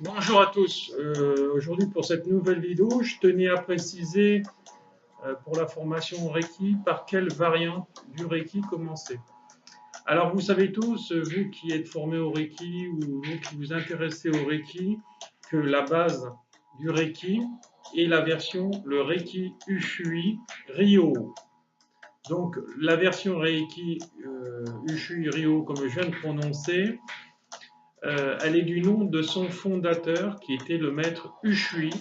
Bonjour à tous. Aujourd'hui pour cette nouvelle vidéo, je tenais à préciser pour la formation Reiki par quelle variante du Reiki commencer. Alors vous savez tous, vous qui êtes formés au Reiki ou vous qui vous intéressez au Reiki, que la base du Reiki est la version le Reiki Ushui Ryo. Donc la version Reiki Ushui Ryo, comme je viens de prononcer, elle est du nom de son fondateur qui était le maître Ushui,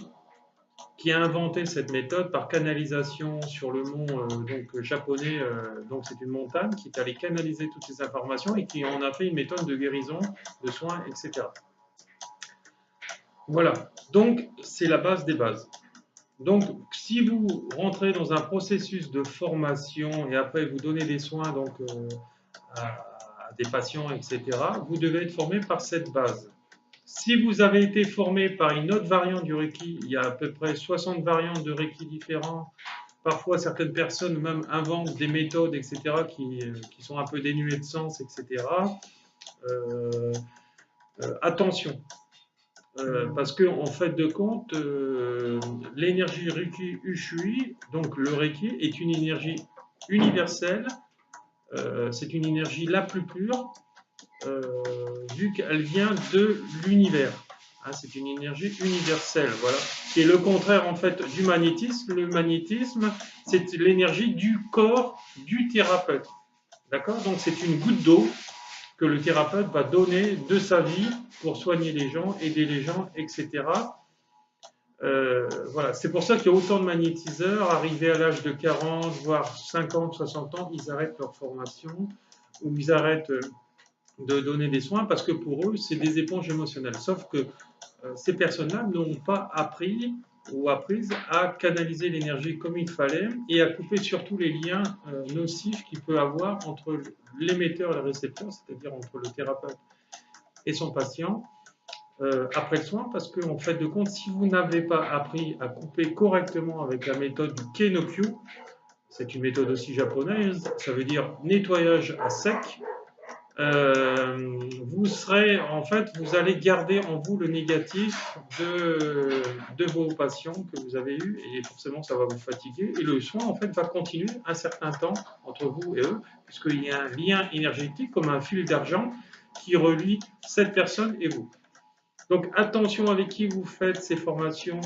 qui a inventé cette méthode par canalisation sur le mont japonais. Donc c'est une montagne qui est allée canaliser toutes ces informations et qui en a fait une méthode de guérison, de soins, etc. Voilà, donc c'est la base des bases. Donc si vous rentrez dans un processus de formation et après vous donnez des soins à des patients, etc., vous devez être formé par cette base. Si vous avez été formé par une autre variante du Reiki, il y a à peu près 60 variantes de Reiki différents. Parfois, certaines personnes même inventent des méthodes, etc., qui sont un peu dénuées de sens, etc. Euh, Attention, parce qu'en fait de compte, l'énergie Reiki Ushui, donc le Reiki, est une énergie universelle. C'est une énergie la plus pure, vu qu'elle vient de l'univers. Hein, c'est une énergie universelle, voilà, qui est le contraire en fait du magnétisme. Le magnétisme, c'est l'énergie du corps du thérapeute. D'accord. Donc c'est une goutte d'eau que le thérapeute va donner de sa vie pour soigner les gens, aider les gens, etc. Voilà, c'est pour ça qu'il y a autant de magnétiseurs arrivés à l'âge de 40, voire 50, 60 ans, ils arrêtent leur formation ou ils arrêtent de donner des soins parce que pour eux, c'est des éponges émotionnelles. Sauf que ces personnes-là n'ont pas appris ou apprises à canaliser l'énergie comme il fallait et à couper surtout les liens nocifs qu'il peut avoir entre l'émetteur et le récepteur, c'est-à-dire entre le thérapeute et son patient après le soin, parce qu'en fait de compte, si vous n'avez pas appris à couper correctement avec la méthode du Kenokyu, c'est une méthode aussi japonaise, ça veut dire nettoyage à sec, vous serez, en fait, vous allez garder en vous le négatif de vos patients que vous avez eus et forcément ça va vous fatiguer. Et le soin, en fait, va continuer un certain temps entre vous et eux, puisqu'il y a un lien énergétique comme un fil d'argent qui relie cette personne et vous. Donc attention avec qui vous faites ces formations,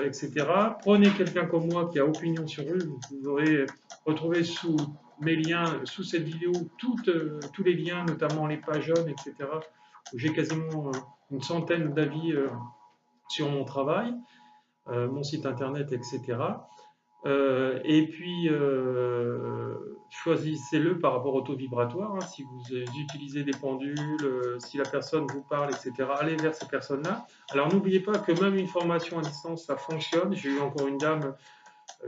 etc. Prenez quelqu'un comme moi qui a opinion sur eux. Vous aurez retrouvé sous mes liens, sous cette vidéo, tous les liens, notamment les pages jaunes, etc. Où j'ai quasiment une centaine d'avis sur mon travail, mon site internet, etc. Et puis, choisissez-le par rapport au taux vibratoire. Hein, si vous utilisez des pendules, si la personne vous parle, etc., allez vers ces personnes-là. Alors, n'oubliez pas que même une formation à distance, ça fonctionne. J'ai eu encore une dame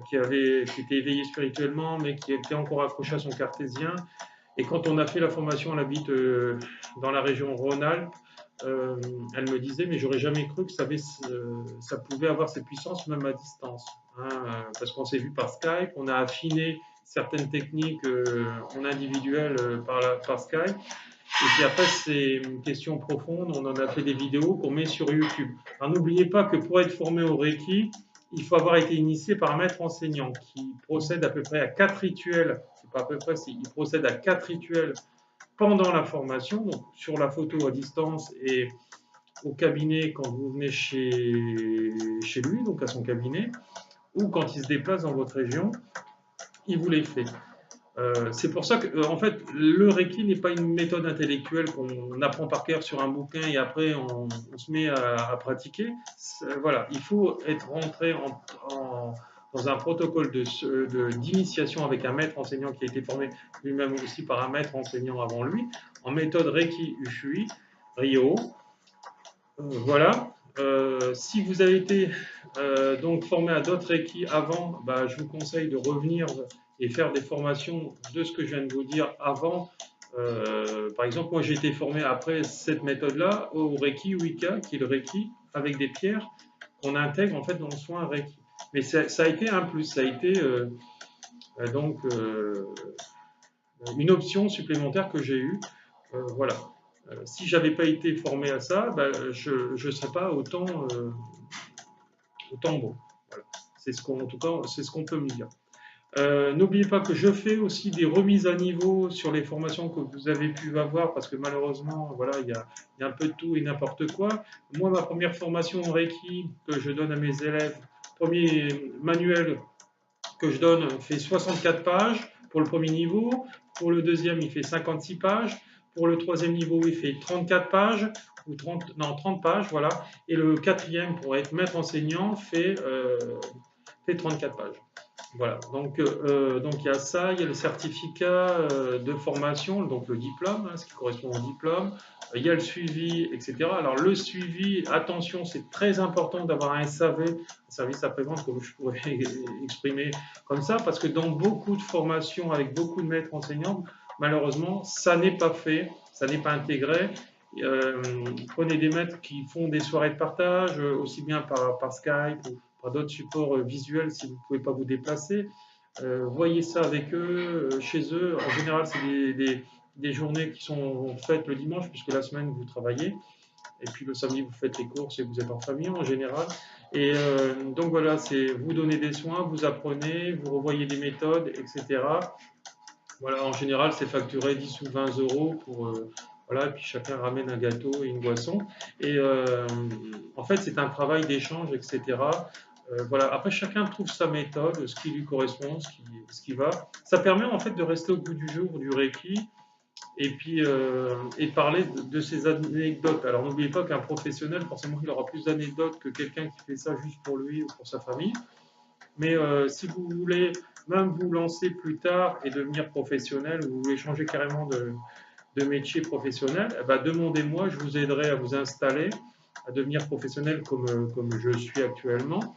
qui était éveillée spirituellement, mais qui était encore accrochée à son cartésien. Et quand on a fait la formation, elle habite dans la région Rhône-Alpes. Elle me disait, mais j'aurais jamais cru que ça pouvait avoir cette puissance même à distance. Hein, parce qu'on s'est vu par Skype, on a affiné certaines techniques en individuel par Skype. Et puis après, c'est une question profonde, on en a fait des vidéos qu'on met sur YouTube. Alors n'oubliez pas que pour être formé au Reiki, il faut avoir été initié par un maître enseignant qui procède à peu près à 4 rituels, c'est pas à peu près, il procède à 4 rituels pendant la formation, donc sur la photo à distance et au cabinet quand vous venez chez lui, donc à son cabinet, ou quand il se déplace dans votre région, il vous les fait. C'est pour ça que, en fait, le Reiki n'est pas une méthode intellectuelle qu'on apprend par cœur sur un bouquin et après on se met à pratiquer. Voilà, il faut être rentré dans un protocole d'initiation avec un maître enseignant qui a été formé lui-même aussi par un maître enseignant avant lui, en méthode Reiki Ushui, Ryo. Voilà. Si vous avez été donc formé à d'autres Reiki avant, bah, je vous conseille de revenir et faire des formations de ce que je viens de vous dire avant. Par exemple, moi j'ai été formé après cette méthode-là au Reiki Wicca, qui est le Reiki avec des pierres qu'on intègre en fait dans le soin Reiki. Mais ça a été un plus, ça a été donc une option supplémentaire que j'ai eue. Voilà. Si j'avais pas été formé à ça, ben, je ne serais pas autant bon. Voilà. C'est ce qu'on, en tout cas, c'est ce qu'on peut me dire. N'oubliez pas que je fais aussi des remises à niveau sur les formations que vous avez pu avoir, parce que malheureusement, voilà, il y a un peu de tout et n'importe quoi. Moi, ma première formation en Reiki que je donne à mes élèves, premier manuel que je donne fait 64 pages pour le premier niveau. Pour le deuxième, il fait 56 pages. Pour le troisième niveau, il fait 34 pages, ou 30 pages, voilà. Et le quatrième, pour être maître enseignant, fait 34 pages. Voilà, donc il y a ça, il y a le certificat de formation, donc le diplôme, hein, ce qui correspond au diplôme, il y a le suivi, etc. Alors le suivi, attention, c'est très important d'avoir un SAV, un service après-vente, comme je pourrais exprimer comme ça, parce que dans beaucoup de formations avec beaucoup de maîtres enseignants, malheureusement, ça n'est pas fait, ça n'est pas intégré. Prenez des maîtres qui font des soirées de partage, aussi bien par Skype ou par d'autres supports visuels si vous ne pouvez pas vous déplacer. Voyez ça avec eux, chez eux. En général, c'est des journées qui sont faites le dimanche, puisque la semaine, vous travaillez. Et puis le samedi, vous faites les courses et vous êtes en famille en général. Et donc voilà, c'est vous donnez des soins, vous apprenez, vous revoyez des méthodes, etc. Voilà, en général, c'est facturé 10 ou 20 euros pour. Voilà, et puis chacun ramène un gâteau et une boisson. Et en fait, c'est un travail d'échange, etc. Voilà. Après, chacun trouve sa méthode, ce qui lui correspond, ce qui va. Ça permet en fait de rester au bout du jour du Reiki et puis et parler de ses anecdotes. Alors, n'oubliez pas qu'un professionnel, forcément, il aura plus d'anecdotes que quelqu'un qui fait ça juste pour lui ou pour sa famille. Mais si vous voulez même vous lancer plus tard et devenir professionnel, ou vous voulez changer carrément de métier professionnel, eh ben, demandez-moi, je vous aiderai à vous installer, à devenir professionnel comme je suis actuellement.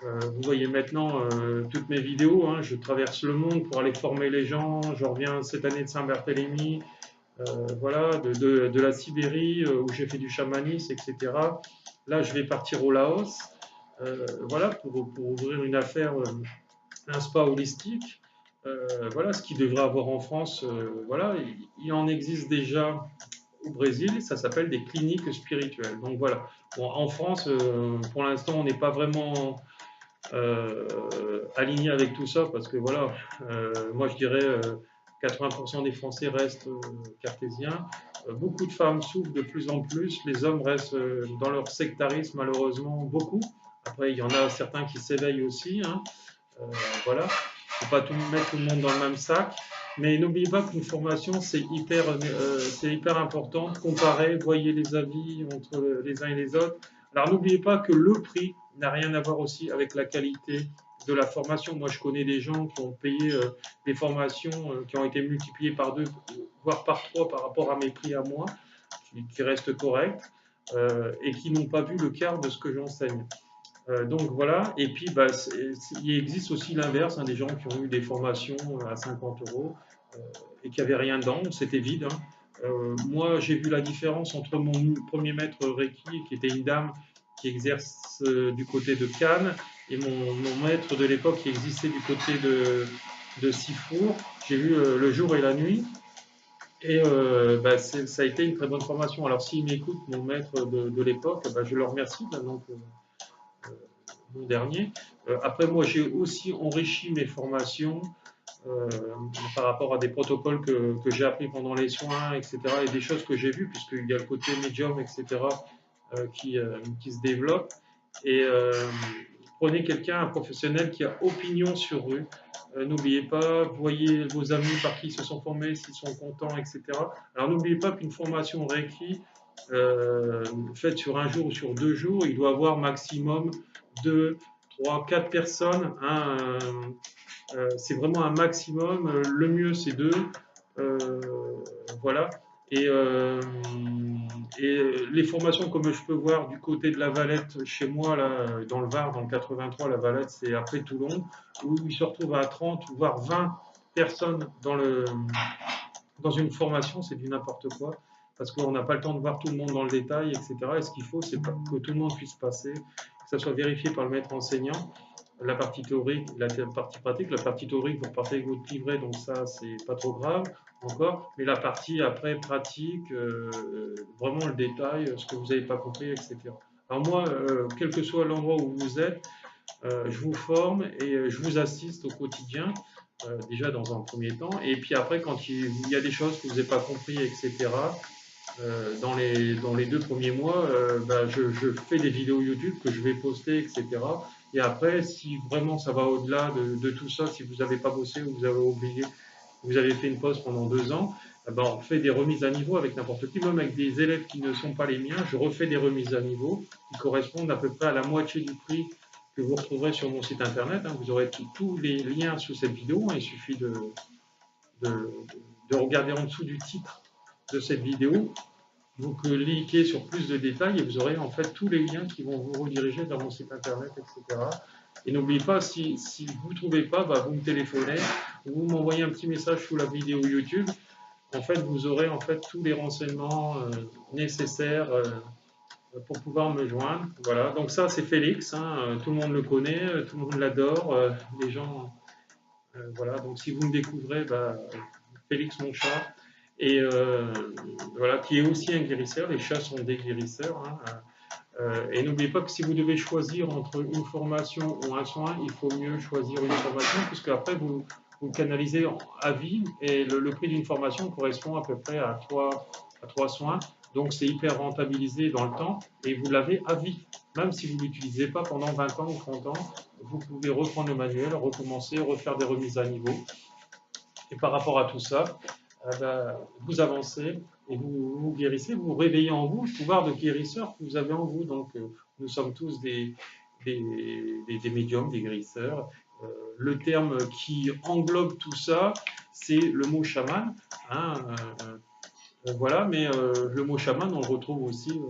Vous voyez maintenant toutes mes vidéos, hein, je traverse le monde pour aller former les gens, je reviens cette année de Saint-Barthélemy, voilà, de la Sibérie où j'ai fait du chamanisme, etc. Là, je vais partir au Laos, voilà, pour ouvrir une affaire, un spa holistique. Voilà, ce qu'il devrait avoir en France, voilà, il en existe déjà au Brésil, ça s'appelle des cliniques spirituelles. Donc voilà, bon, en France, pour l'instant, on n'est pas vraiment aligné avec tout ça parce que voilà, moi je dirais 80% des Français restent cartésiens. Beaucoup de femmes souffrent de plus en plus, les hommes restent dans leur sectarisme malheureusement beaucoup. Après, il y en a certains qui s'éveillent aussi, hein. Voilà, il ne faut pas mettre tout le monde dans le même sac. Mais n'oubliez pas qu'une formation, c'est hyper important. Comparez, voyez les avis entre les uns et les autres. Alors n'oubliez pas que le prix n'a rien à voir aussi avec la qualité de la formation. Moi, je connais des gens qui ont payé des formations qui ont été multipliées par 2, voire par 3 par rapport à mes prix à moi, qui restent corrects, et qui n'ont pas vu le quart de ce que j'enseigne. Donc voilà, et puis bah, il existe aussi l'inverse, hein, des gens qui ont eu des formations à 50 euros et qui n'avaient rien dedans, c'était vide, hein. Moi, j'ai vu la différence entre mon premier maître Reiki, qui était une dame qui exerce du côté de Cannes, et mon maître de l'époque qui existait du côté de Sifour. J'ai vu le jour et la nuit. Et bah, ça a été une très bonne formation. Alors s'il m'écoute, mon maître de l'époque, bah, je le remercie maintenant que mon dernier. Après, moi, j'ai aussi enrichi mes formations euh, par rapport à des protocoles que j'ai appris pendant les soins, etc. Et des choses que j'ai vues, puisqu'il y a le côté médium, etc., qui se développe. Et prenez quelqu'un, un professionnel qui a opinion sur eux. N'oubliez pas, voyez vos amis par qui ils se sont formés, s'ils sont contents, etc. Alors n'oubliez pas qu'une formation Reiki, faite sur un jour ou sur 2 jours, il doit avoir maximum 2, 3, 4 personnes, hein, c'est vraiment un maximum. Le mieux, c'est 2. Voilà. Et, euh, et les formations, comme je peux voir du côté de la Valette, chez moi, là, dans le Var, dans le 83, la Valette, c'est après Toulon, où ils se retrouvent à 30, voire 20 personnes dans une formation, c'est du n'importe quoi. Parce qu'on n'a pas le temps de voir tout le monde dans le détail, etc. Et ce qu'il faut, c'est que tout le monde puisse passer, que ça soit vérifié par le maître enseignant. La partie théorique, la partie pratique, la partie théorique, vous repartez avec votre livret, donc ça, c'est pas trop grave encore. Mais la partie après pratique, vraiment le détail, ce que vous n'avez pas compris, etc. Alors moi, quel que soit l'endroit où vous êtes, je vous forme et je vous assiste au quotidien, déjà dans un premier temps. Et puis après, quand il y a des choses que vous n'avez pas compris, etc., dans les 2 premiers mois, je fais des vidéos YouTube que je vais poster, etc. Et après, si vraiment ça va au-delà de tout ça, si vous n'avez pas bossé ou vous avez oublié, vous avez fait une pause pendant 2 ans, on fait des remises à niveau avec n'importe qui, même avec des élèves qui ne sont pas les miens. Je refais des remises à niveau qui correspondent à peu près à la moitié du prix que vous retrouverez sur mon site internet. Vous aurez tous les liens sous cette vidéo. Il suffit de regarder en dessous du titre de cette vidéo. Vous cliquez sur plus de détails et vous aurez en fait tous les liens qui vont vous rediriger vers mon site internet, etc. Et n'oubliez pas, si vous ne trouvez pas, vous me téléphonez ou vous m'envoyez un petit message sous la vidéo YouTube. En fait, vous aurez en fait tous les renseignements nécessaires pour pouvoir me joindre. Voilà, donc ça c'est Félix, tout le monde le connaît, tout le monde l'adore, les gens, voilà, donc si vous me découvrez, Félix mon chat, et voilà, qui est aussi un guérisseur, les chats sont des guérisseurs, et n'oubliez pas que si vous devez choisir entre une formation ou un soin, il faut mieux choisir une formation, puisque après vous canalisez à vie, et le prix d'une formation correspond à peu près à 3 soins. Donc c'est hyper rentabilisé dans le temps et vous l'avez à vie. Même si vous ne l'utilisez pas pendant 20 ans ou 30 ans, vous pouvez reprendre le manuel, recommencer, refaire des remises à niveau. Et par rapport à tout ça, vous avancez et vous guérissez, vous réveillez en vous le pouvoir de guérisseur que vous avez en vous. Donc nous sommes tous des médiums, des guérisseurs. Le terme qui englobe tout ça, c'est le mot chaman. Voilà, mais le mot chaman, on le retrouve aussi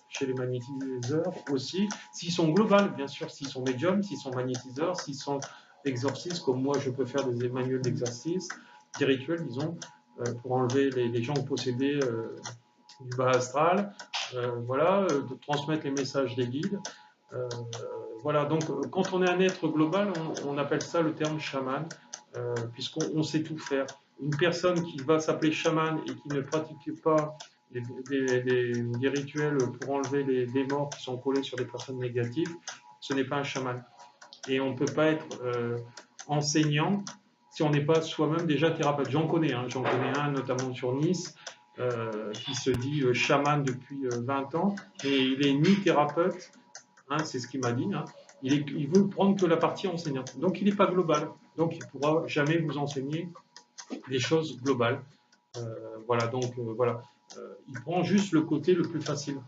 chez les magnétiseurs aussi, s'ils sont globales, bien sûr, s'ils sont médiums, s'ils sont magnétiseurs, s'ils sont exorcistes, comme moi je peux faire des manuels d'exercice, des rituels, disons, pour enlever les gens possédés du bas astral, voilà, de transmettre les messages des guides. Voilà, donc quand on est un être global, on appelle ça le terme chaman, puisqu'on sait tout faire. Une personne qui va s'appeler chaman et qui ne pratique pas des rituels pour enlever des morts qui sont collés sur des personnes négatives, ce n'est pas un chaman. Et on ne peut pas être enseignant si on n'est pas soi-même déjà thérapeute. J'en connais un notamment sur Nice, qui se dit chaman depuis 20 ans, mais il n'est ni thérapeute, c'est ce qu'il m'a dit, il veut prendre que la partie enseignante. Donc il n'est pas global, donc il ne pourra jamais vous enseigner des choses globales. Voilà, donc voilà. Il prend juste le côté le plus facile,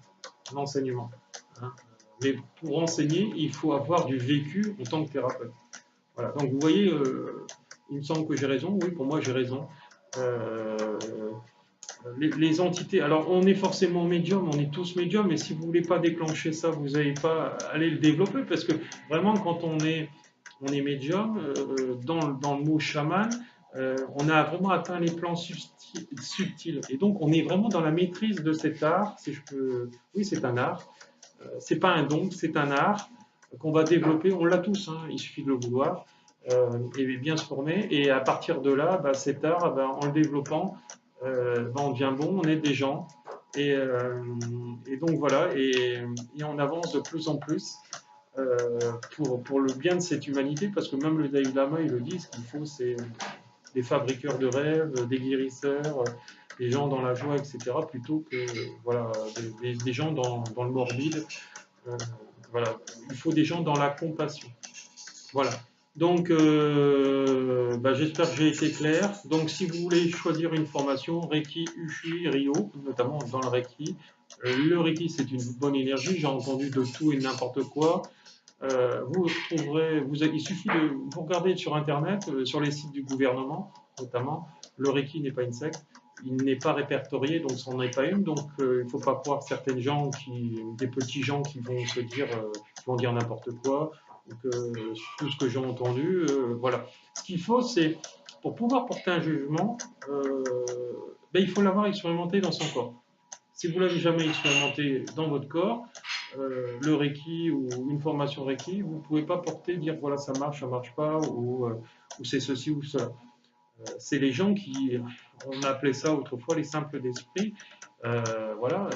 l'enseignement. Mais pour enseigner, il faut avoir du vécu en tant que thérapeute. Voilà, donc vous voyez, il me semble que j'ai raison. Oui, pour moi, j'ai raison. Les entités, alors on est forcément médium, on est tous médiums, mais si vous ne voulez pas déclencher ça, vous n'allez pas aller le développer, parce que vraiment, quand on est médium, dans le mot chaman, on a vraiment atteint les plans subtils. Et donc, on est vraiment dans la maîtrise de cet art, si je peux... Oui, c'est un art. C'est pas un don, c'est un art qu'on va développer. On l'a tous, il suffit de le vouloir et bien se former. Et à partir de là, cet art, en le développant, on devient bon, on aide des gens. Et donc voilà, et on avance de plus en plus pour le bien de cette humanité, parce que même le Dalai Lama, il le dit, ce qu'il faut, c'est des fabriqueurs de rêves, des guérisseurs, des gens dans la joie, etc., plutôt que voilà, des gens dans le morbide. Voilà. Il faut des gens dans la compassion. Voilà. Donc, j'espère que j'ai été clair. Donc, si vous voulez choisir une formation, Reiki, Ushui, Ryo, notamment dans le Reiki. Le Reiki, c'est une bonne énergie. J'ai entendu de tout et n'importe quoi. Vous trouverez, il suffit de vous regarder sur Internet, sur les sites du gouvernement, notamment. Le Reiki n'est pas une secte, il n'est pas répertorié, donc c'en est pas une. Donc il ne faut pas croire certaines gens, des petits gens qui vont se dire, qui vont dire n'importe quoi. Donc, tout ce que j'ai entendu, voilà. Ce qu'il faut, c'est, pour pouvoir porter un jugement, il faut l'avoir expérimenté dans son corps. Si vous ne l'avez jamais expérimenté dans votre corps, le Reiki ou une formation Reiki, vous ne pouvez pas porter, dire voilà, ça marche pas, ou c'est ceci ou cela. C'est les gens qui, on appelait ça autrefois les simples d'esprit, voilà,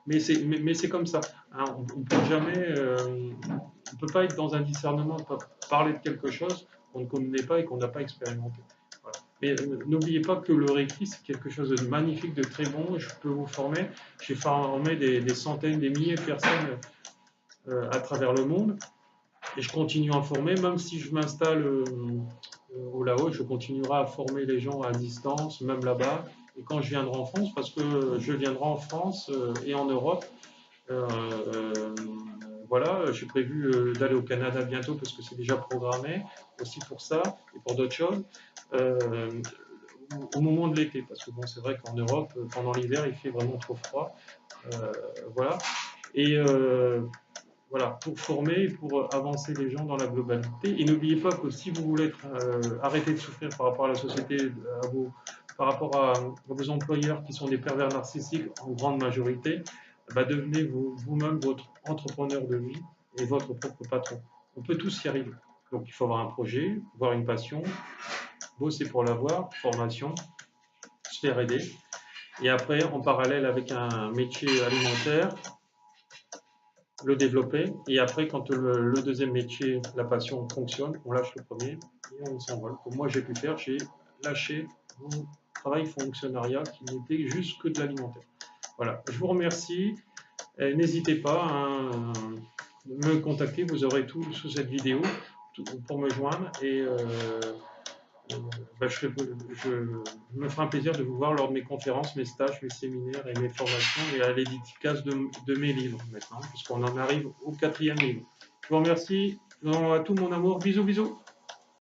mais c'est comme ça. Hein, on peut jamais, on peut pas être dans un discernement, on peut parler de quelque chose qu'on ne connaît pas et qu'on n'a pas expérimenté. Voilà. Mais n'oubliez pas que le Reiki, c'est quelque chose de magnifique, de très bon. Je peux vous former. J'ai formé des centaines, des milliers de personnes à travers le monde. Et je continue à former, même si je m'installe au Laos, je continuerai à former les gens à distance, même là-bas. Et quand je viendrai en France, parce que je viendrai en France et en Europe, voilà, j'ai prévu d'aller au Canada bientôt parce que c'est déjà programmé aussi pour ça et pour d'autres choses. Au moment de l'été, parce que bon, c'est vrai qu'en Europe, pendant l'hiver, il fait vraiment trop froid. Voilà. Et voilà, pour former, pour avancer les gens dans la globalité. Et n'oubliez pas que si vous voulez arrêter de souffrir par rapport à la société, par rapport à vos employeurs qui sont des pervers narcissiques en grande majorité, bah devenez vous-même votre entrepreneur de vie et votre propre patron. On peut tous y arriver. Donc il faut avoir un projet, avoir une passion, bosser pour l'avoir, formation, se faire aider. Et après, en parallèle avec un métier alimentaire, le développer. Et après, quand le deuxième métier, la passion fonctionne, on lâche le premier et on s'envole. Comme moi, j'ai pu faire, j'ai lâché mon travail fonctionnariat qui n'était juste que de l'alimentaire. Voilà, je vous remercie. N'hésitez pas à me contacter, vous aurez tout sous cette vidéo pour me joindre et bah, je me ferai un plaisir de vous voir lors de mes conférences, mes stages, mes séminaires et mes formations et à l'édification de mes livres maintenant, puisqu'on en arrive au 4e livre. Je vous remercie, je vous envoie tout mon amour, bisous bisous.